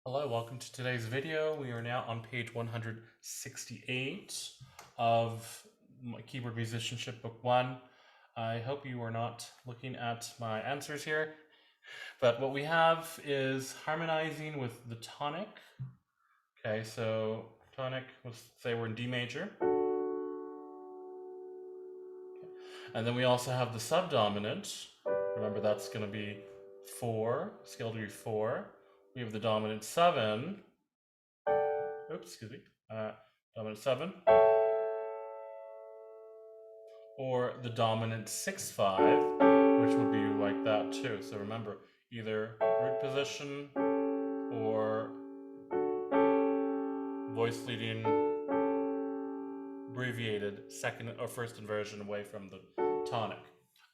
Hello, welcome to today's video. We are now on page 168 of my Keyboard Musicianship Book 1. I hope you are not looking at my answers here, but what we have is harmonizing with the tonic. Okay, so tonic, let's say we're in D major. And then we also have the subdominant. Remember, that's going to be 4, scale degree 4. We have the dominant 7. Oops, excuse me. Dominant 7. Or the dominant 6/5, which would be like that too. So remember, either root position or voice leading abbreviated second or first inversion away from the tonic.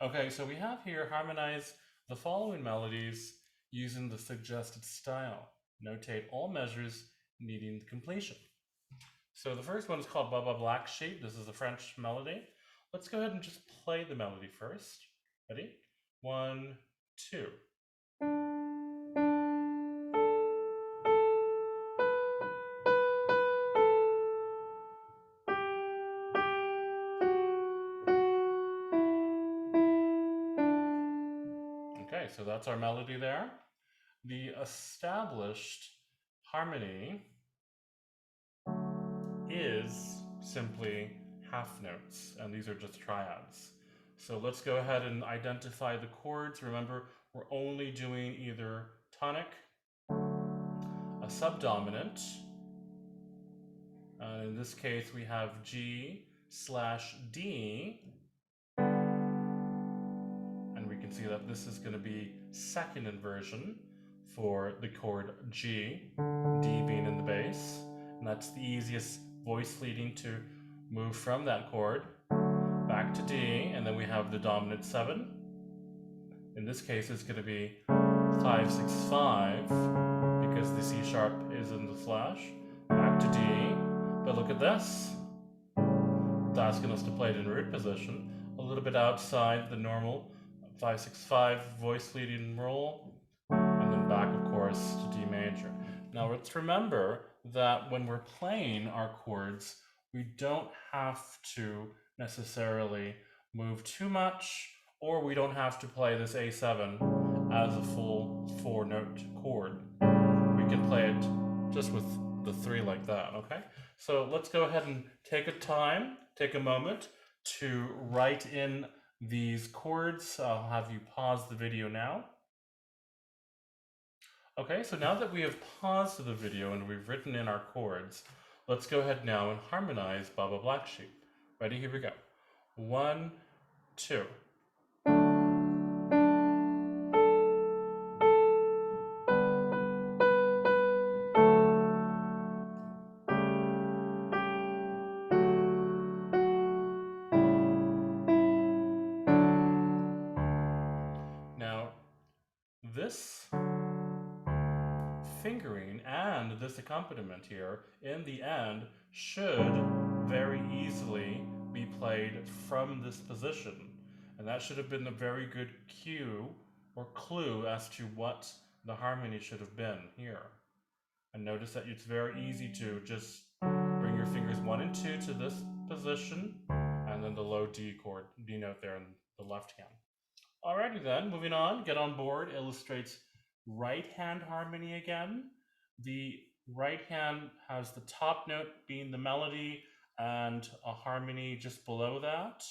Okay, so we have here harmonize the following melodies using the suggested style. Notate all measures needing completion. So the first one is called Baba Black Sheep. This is a French melody. Let's go ahead and just play the melody first. Ready? 1, 2. Okay, so that's our melody there. The established harmony is simply half notes, and these are just triads. So let's go ahead and identify the chords. Remember, we're only doing either tonic, a subdominant, and in this case we have G/D, and we can see that this is going to be second inversion for the chord G, D being in the bass, and that's the easiest voice leading to move from that chord back to D, and then we have the dominant 7. In this case, it's going to be 5, 6, 5 because the C sharp is in the slash. Back to D, but look at this. It's asking us to play it in root position, a little bit outside the normal 5, 6, 5 voice leading roll, and then back, of course, to D major. Now let's remember that when we're playing our chords, we don't have to necessarily move too much, or we don't have to play this A7 as a full 4-note chord. We can play it just with the 3 like that, okay? So let's go ahead and take a moment to write in these chords. I'll have you pause the video now. Okay, so now that we have paused the video and we've written in our chords, let's go ahead now and harmonize Baba Black Sheep. Ready? Here we go. 1, 2. Now, this fingering and this accompaniment here in the end should very easily be played from this position, and that should have been a very good cue or clue as to what the harmony should have been here. And notice that it's very easy to just bring your fingers 1 and 2 to this position, and then the low D chord, D note there in the left hand. Alrighty then, moving on, get on board illustrates right hand harmony again. The right hand has the top note being the melody and a harmony just below that,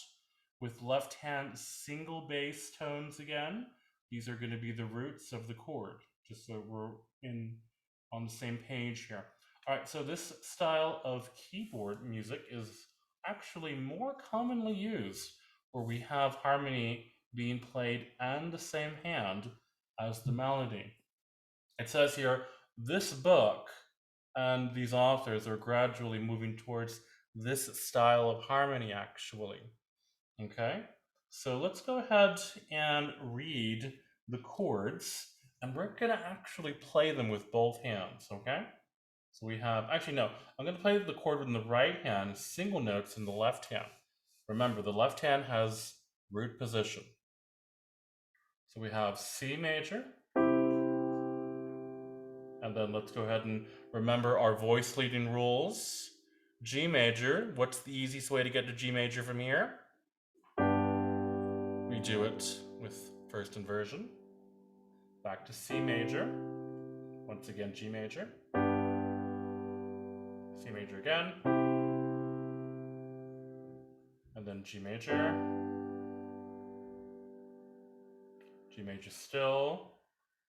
with left hand single bass tones again. These are going to be the roots of the chord, just so we're on the same page here. All right, so this style of keyboard music is actually more commonly used where we have harmony being played and the same hand as the melody. It says here, this book and these authors are gradually moving towards this style of harmony actually. Okay, so let's go ahead and read the chords, and we're going to actually play them with both hands, okay? So we have, actually no, I'm going to play the chord in the right hand, single notes in the left hand. Remember, the left hand has root position. So we have C major, and And then let's go ahead and remember our voice leading rules. G major, what's the easiest way to get to G major from here? We do it with first inversion. Back to C major. Once again, G major. C major again. And then G major. G major still.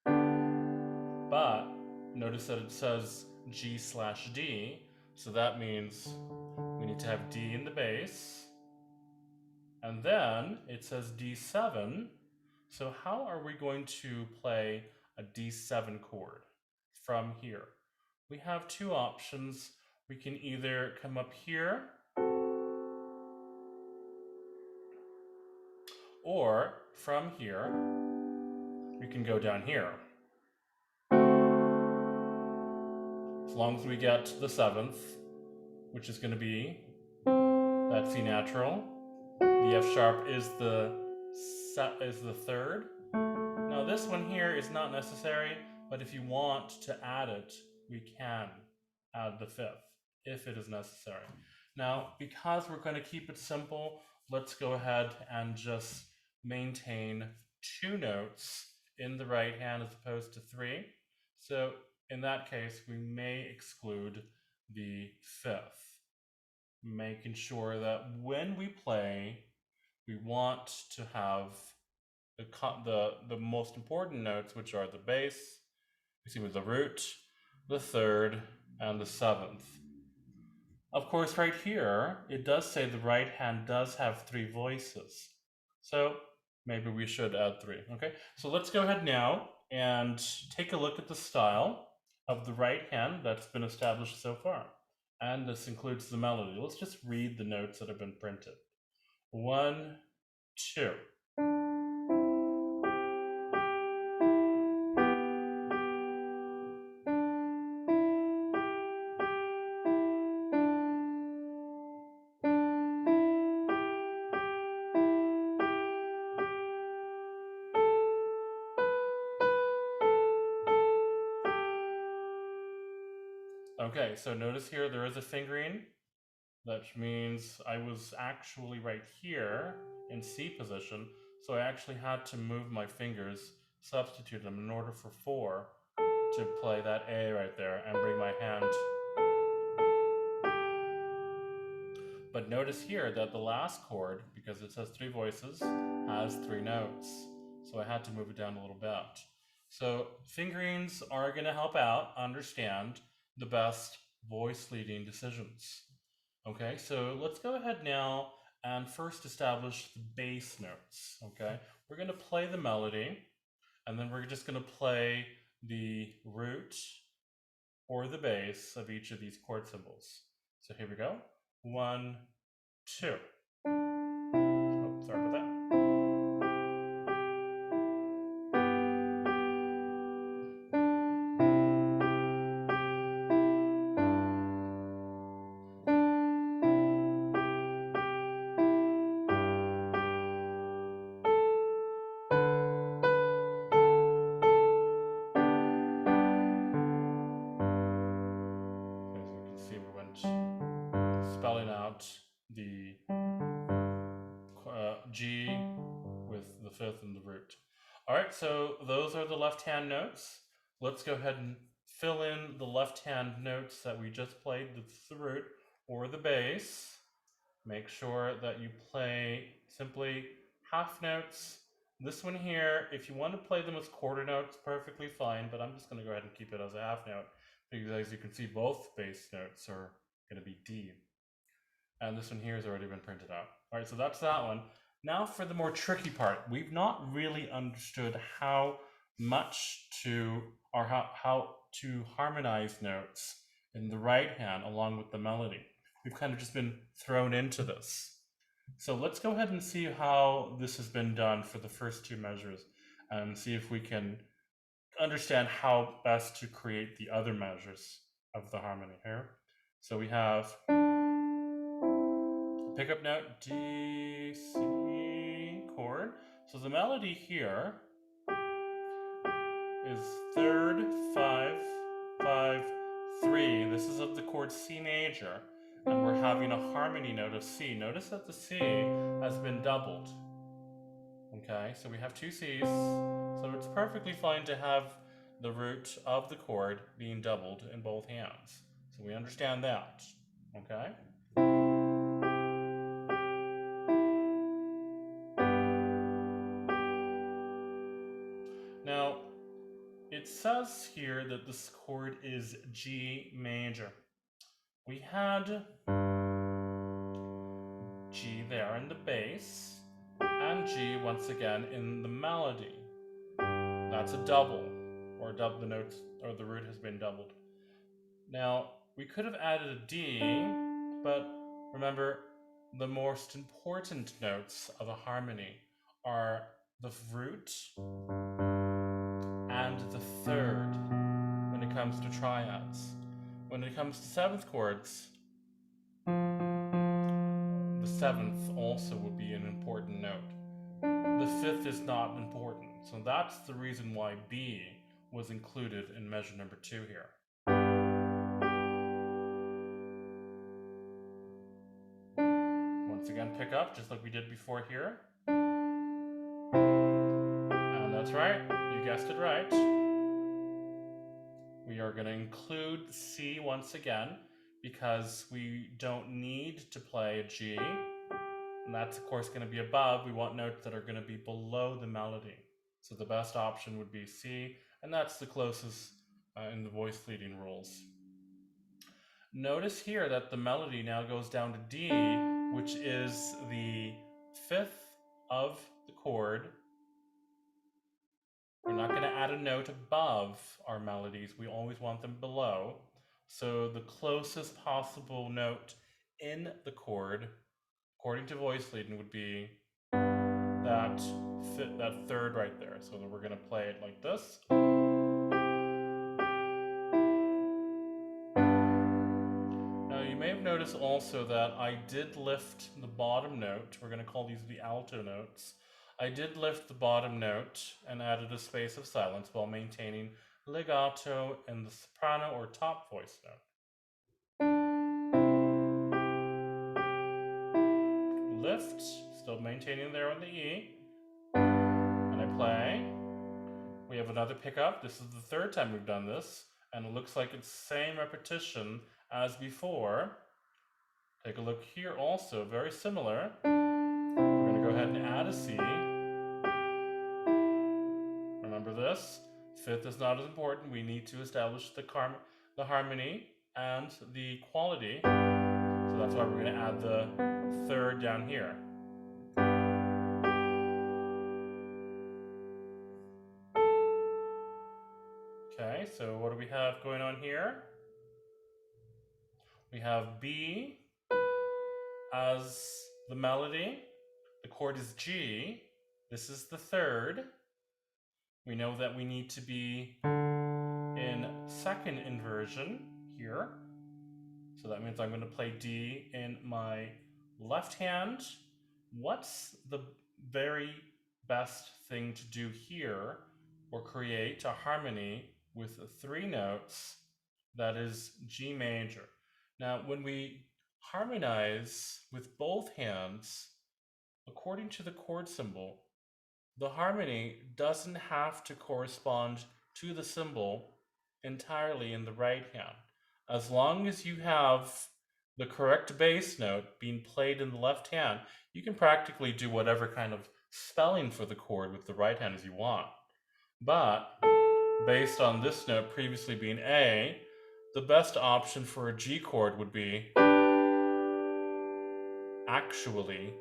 But notice that it says G/D, so that means we need to have D in the bass. And then it says D7. So how are we going to play a D7 chord from here? We have two options. We can either come up here, or from here, we can go down here. As long as we get the 7th, which is going to be that C natural. The F sharp is the 3rd. Now this one here is not necessary, but if you want to add it, we can add the 5th if it is necessary. Now, because we're going to keep it simple, let's go ahead and just maintain 2 notes in the right hand as opposed to 3. So in that case, we may exclude the 5th, making sure that when we play, we want to have the most important notes, which are the bass, with the root, the 3rd, and the 7th. Of course, right here, it does say the right hand does have 3 voices. So maybe we should add 3, okay? So let's go ahead now and take a look at the style of the right hand that's been established so far. And this includes the melody. Let's just read the notes that have been printed. 1, 2. Okay, so notice here there is a fingering. That means I was actually right here in C position, so I actually had to move my fingers, substitute them in order for 4 to play that A right there and bring my hand. But notice here that the last chord, because it says 3 voices, has 3 notes. So I had to move it down a little bit. So fingerings are going to help out understand the best voice leading decisions. Okay, so let's go ahead now and first establish the bass notes. Okay, we're going to play the melody, and then we're just going to play the root or the bass of each of these chord symbols. So here we go. 1, 2. Oh, sorry about that. Spelling out the G with the 5th and the root. All right, so those are the left hand notes. Let's go ahead and fill in the left hand notes that we just played, the root or the bass. Make sure that you play simply half notes. This one here, if you want to play them as quarter notes, perfectly fine, but I'm just going to go ahead and keep it as a half note because as you can see, both bass notes are going to be D. And this one here has already been printed out. All right, so that's that one. Now for the more tricky part. We've not really understood how much to, or how to harmonize notes in the right hand along with the melody. We've kind of just been thrown into this. So let's go ahead and see how this has been done for the first 2 measures and see if we can understand how best to create the other measures of the harmony here. So we have pickup note, D, C chord. So the melody here is 3rd, 5, this is of the chord C major, and we're having a harmony note of C. Notice that the C has been doubled. Okay, so we have two C's, so it's perfectly fine to have the root of the chord being doubled in both hands. So we understand that, okay? Now, it says here that this chord is G major. We had G there in the bass, and G once again in the melody. That's a double, or the notes or the root has been doubled. Now, we could have added a D, but remember, the most important notes of a harmony are the root and the third when it comes to triads. When it comes to seventh chords, the seventh also would be an important note. The fifth is not important, so that's the reason why B was included in measure number 2 here. Once again, pick up just like we did before here. And that's right, you guessed it right. We are going to include C once again because we don't need to play a G. And that's of course going to be above. We want notes that are going to be below the melody. So the best option would be C, and that's the closest in the voice leading rules. Notice here that the melody now goes down to D, which is the fifth of the chord. We're not going to add a note above our melodies. We always want them below. So the closest possible note in the chord, according to voice leading, would be that third right there. So that we're going to play it like this. Now you may have noticed also that I did lift the bottom note. We're going to call these the alto notes. I did lift the bottom note and added a space of silence while maintaining legato in the soprano or top voice note. Lift, still maintaining there on the E, and I play. We have another pickup. This is the third time we've done this, and it looks like it's the same repetition as before. Take a look here also, very similar. We're going to go ahead and add a C. Remember this, fifth is not as important. We need to establish the harmony and the quality. So that's why we're going to add the third down here. Okay, so what do we have going on here? We have B as the melody. The chord is G. This is the third. We know that we need to be in second inversion here. So that means I'm going to play D in my left hand. What's the very best thing to do here, or create a harmony with 3 notes? That is G major. Now, when we harmonize with both hands, according to the chord symbol, the harmony doesn't have to correspond to the symbol entirely in the right hand. As long as you have the correct bass note being played in the left hand, you can practically do whatever kind of spelling for the chord with the right hand as you want. But based on this note previously being A, the best option for a G chord would be actually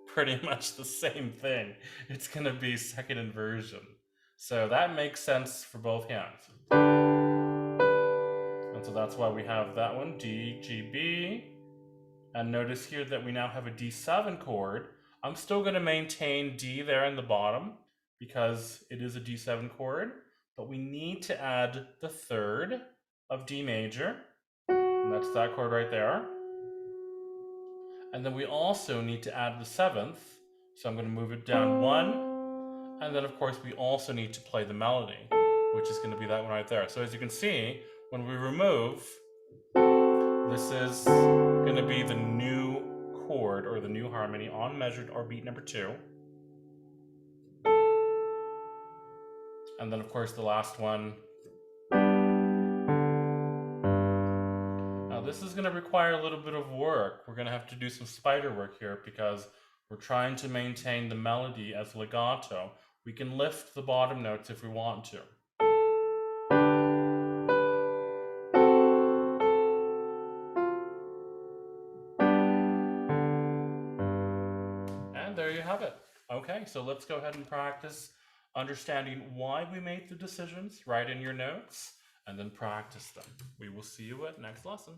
pretty much the same thing. It's going to be second inversion. So that makes sense for both hands. And so that's why we have that one, D, G, B. And notice here that we now have a D7 chord. I'm still going to maintain D there in the bottom because it is a D7 chord, but we need to add the third of D major, and that's that chord right there. And then we also need to add the 7th, so I'm going to move it down 1, and then of course we also need to play the melody, which is going to be that one right there. So as you can see, when we remove This is going to be the new chord or the new harmony on measured or beat number 2. And then, of course, the last one. Now, this is going to require a little bit of work. We're going to have to do some spider work here because we're trying to maintain the melody as legato. We can lift the bottom notes if we want to. And there you have it. Okay, so let's go ahead and practice understanding why we made the decisions. Write in your notes and then practice them. We will see you at next lesson.